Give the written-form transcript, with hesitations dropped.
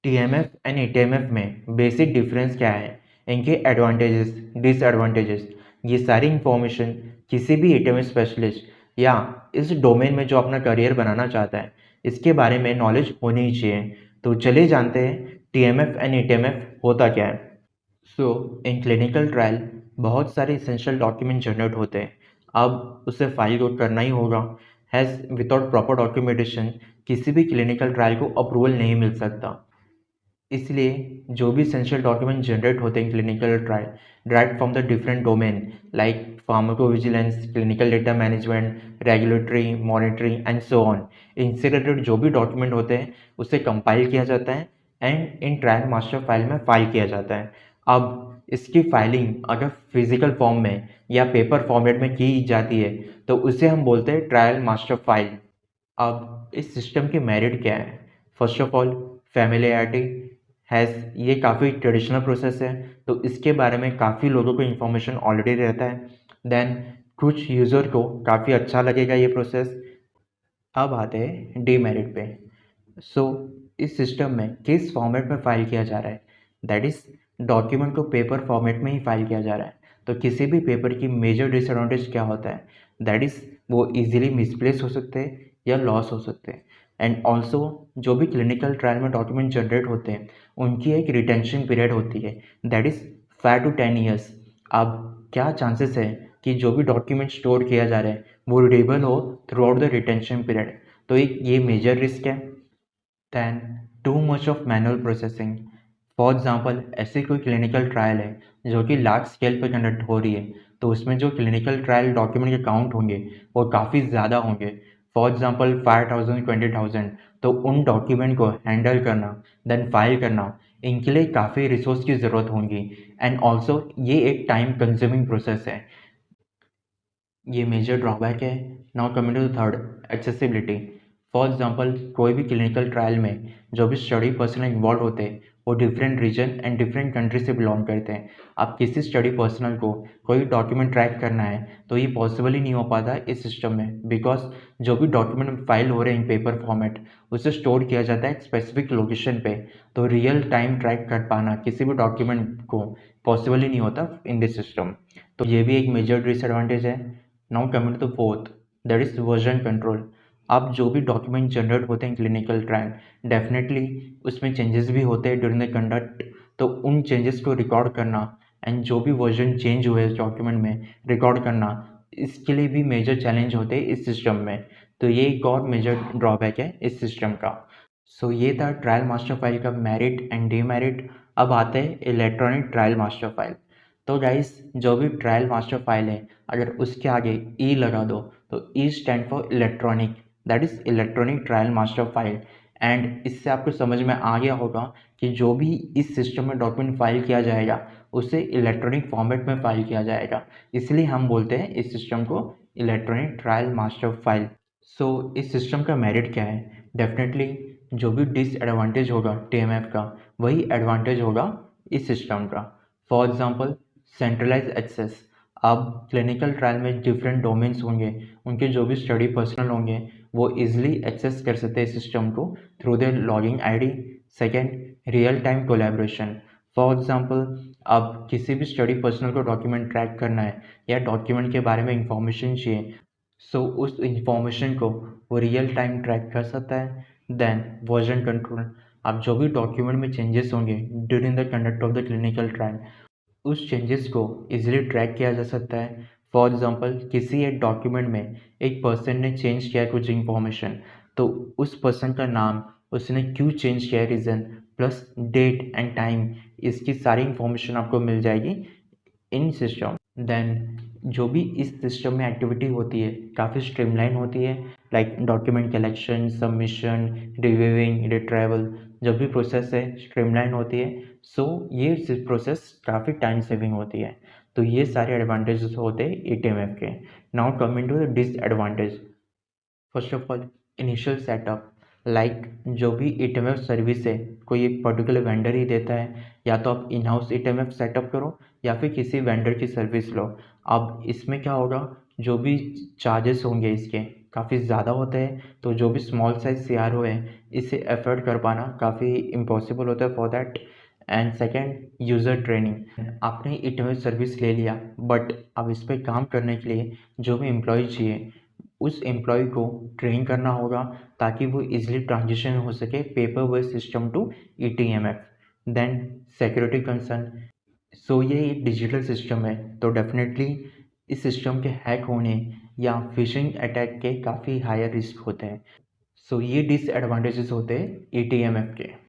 TMF and एटीएमएफ में basic difference क्या है, इनके एडवांटेजेस, डिसएडवांटेजेस, ये सारी इंफॉर्मेशन किसी भी एटीएमएफ स्पेशलिस्ट या इस डोमेन में जो अपना करियर बनाना चाहता है इसके बारे में नॉलेज होनी ही चाहिए। तो चलिए जानते हैं टीएमएफ एंड एटीएमएफ होता क्या है। इन क्लिनिकल ट्रायल बहुत सारे इसेंशियल डॉक्यूमेंट जनरेट होते हैं। अब उसे फाइल कोड करना ही होगा। हैज़ विदाउट प्रॉपर डॉक्यूमेंटेशन किसी भी क्लिनिकल ट्रायल को अप्रूवल नहीं मिल सकता। इसलिए जो भी इसेंशियल डॉक्यूमेंट जनरेट होते हैं clinical trial direct from the different domain like pharmacovigilance, clinical data management, regulatory, monitoring and so on, इनसे रिलेटेड जो भी डॉक्यूमेंट होते हैं उसे कंपाइल किया जाता है and in trial master file में फाइल किया जाता है। अब इसकी फाइलिंग अगर फिजिकल फॉर्म में या पेपर फॉर्मेट में की जाती है तो उसे हम बोलते हैं ट्रायल मास्टर फाइल। अब इस सिस्टम की मेरिट क्या है? First of all familiarity has, ये काफ़ी ट्रेडिशनल प्रोसेस है तो इसके बारे में काफ़ी लोगों को इन्फॉर्मेशन ऑलरेडी रहता है। देन कुछ यूज़र को काफ़ी अच्छा लगेगा ये प्रोसेस। अब आते हैं डीमेरिट पे। सो इस सिस्टम में किस फॉर्मेट में फाइल किया जा रहा है, दैट इज़ डॉक्यूमेंट को पेपर फॉर्मेट में ही फाइल किया जा रहा है। तो किसी भी पेपर की मेजर डिसएडवांटेज क्या होता है, दैट इज़ वो इजीली मिसप्लेस हो सकते हैं या लॉस हो सकते हैं। एंड ऑल्सो जो भी क्लिनिकल ट्रायल में डॉक्यूमेंट जनरेट होते हैं उनकी एक रिटेंशन पीरियड होती है, दैट इज़ 5 to 10 ईयर्स। अब क्या चांसेस है कि जो भी डॉक्यूमेंट स्टोर किया जा रहा है वो रीडेबल हो throughout the retention period, तो एक ये मेजर रिस्क है। Then too much of manual processing. For example ऐसी कोई क्लिनिकल ट्रायल है जो कि लार्ज स्केल पर कंडक्ट हो रही है तो उसमें जो क्लिनिकल ट्रायल डॉक्यूमेंट के काउंट होंगे वो काफ़ी ज़्यादा होंगे। फॉर एग्जांपल 5000 20,000, तो उन डॉक्यूमेंट को हैंडल करना देन फाइल करना इनके लिए काफ़ी रिसोर्स की ज़रूरत होगी। एंड ऑल्सो ये एक टाइम कंज्यूमिंग प्रोसेस है, ये मेजर ड्रॉबैक है। Now coming to the third, accessibility. For example कोई भी क्लिनिकल ट्रायल में जो भी स्टडी पर्सनल इन्वॉल्व होते हैं वो different reason and different country से बिलोंग करते हैं। अब किसी स्टडी पर्सनल को कोई डॉक्यूमेंट ट्रैक करना है तो ये पॉसिबल ही नहीं हो पाता इस सिस्टम में, बिकॉज जो भी डॉक्यूमेंट फाइल हो रहे हैं इन पेपर फॉर्मेट उसे स्टोर किया जाता है एक स्पेसिफिक लोकेशन पे। तो रियल टाइम ट्रैक कर पाना किसी भी डॉक्यूमेंट को पॉसिबल ही नहीं होता इन दिस सिस्टम। तो ये भी एक मेजर डिसएडवांटेज है। Now coming to the fourth, that is version control. अब जो भी डॉक्यूमेंट जनरेट होते हैं क्लिनिकल ट्रायल डेफिनेटली उसमें चेंजेस भी होते हैं ड्यूरिंग द कंडक्ट, तो उन चेंजेस को रिकॉर्ड करना एंड जो भी वर्जन चेंज हुए इस डॉक्यूमेंट में रिकॉर्ड करना, इसके लिए भी मेजर चैलेंज होते हैं इस सिस्टम में। तो ये एक और मेजर ड्रॉबैक है इस सिस्टम का। सो ये था ट्रायल मास्टर फाइल का मेरिट एंड डीमेरिट। अब आते हैं इलेक्ट्रॉनिक ट्रायल मास्टर फाइल। तो गाइस जो भी ट्रायल मास्टर फाइल है अगर उसके आगे ई लगा दो तो E stand for electronic, that is electronic trial master file. And इससे आपको समझ में आ गया होगा कि जो भी इस सिस्टम में डॉक्यूमेंट फाइल किया जाएगा उसे इलेक्ट्रॉनिक फॉर्मेट में फाइल किया जाएगा, इसलिए हम बोलते हैं इस सिस्टम को इलेक्ट्रॉनिक ट्रायल मास्टर फाइल। इस सिस्टम का मेरिट क्या है? डेफिनेटली जो भी डिसएडवांटेज होगा टीएमएफ का वही एडवांटेज होगा इस सिस्टम का। For example centralise access. अब क्लिनिकल ट्रायल में डिफरेंट डोमेन्स होंगे, उनके जो भी स्टडी पर्सनल होंगे वो इजीली एक्सेस कर सकते हैं सिस्टम को through their logging ID. Second, real time collaboration. For example अब किसी भी स्टडी पर्सनल को डॉक्यूमेंट ट्रैक करना है या डॉक्यूमेंट के बारे में इंफॉर्मेशन चाहिए, उस इंफॉर्मेशन को वो रियल टाइम ट्रैक कर सकता है। Then version control. अब जो भी डॉक्यूमेंट में चेंजेस होंगे during the conduct of the clinical trial उस चेंजेस को इजीली ट्रैक किया जा सकता है। फॉर एग्जांपल किसी एक डॉक्यूमेंट में एक पर्सन ने चेंज किया है कुछ इंफॉर्मेशन, तो उस पर्सन का नाम, उसने क्यों चेंज किया है, reason plus date and time, इसकी सारी इंफॉर्मेशन आपको मिल जाएगी इन सिस्टम। देन जो भी इस सिस्टम में एक्टिविटी होती है काफ़ी स्ट्रीमलाइन होती है, like document collection, submission, reviewing, retrieval, जब भी प्रोसेस है स्ट्रीमलाइन होती है। ये प्रोसेस काफ़ी टाइम सेविंग होती है। तो ये सारे एडवांटेजेस होते हैं एटीएमएफ के। Now coming to the disadvantage. First of all initial setup, like जो भी एटीएमएफ सर्विस है कोई एक पर्टिकुलर वेंडर ही देता है, या तो आप इन हाउस एटीएमएफ सेटअप करो या फिर किसी वेंडर की सर्विस लो। अब इसमें क्या होगा, जो भी चार्जेस होंगे इसके काफ़ी ज़्यादा होते हैं, तो जो भी स्मॉल साइज़ सीआरओ है, इसे अफ़ोर्ड कर पाना काफ़ी इम्पॉसिबल होता है for that. And second, user training. आपने ईटेमस सर्विस ले लिया, बट अब इस पे काम करने के लिए जो भी एम्प्लॉय चाहिए, उस एम्प्लॉय को ट्रेन करना होगा ताकि वो ईज़िली ट्रांज़िशन हो सके paper based system to eTMF. Then security concern. So ये एक डिजिटल सिस्टम है, तो डेफिनेटली इस सिस्टम के हैक होने या फिशिंग अटैक के काफ़ी हायर रिस्क होते हैं। सो ये डिसएडवांटेजेस होते हैं एटीएमएफ के।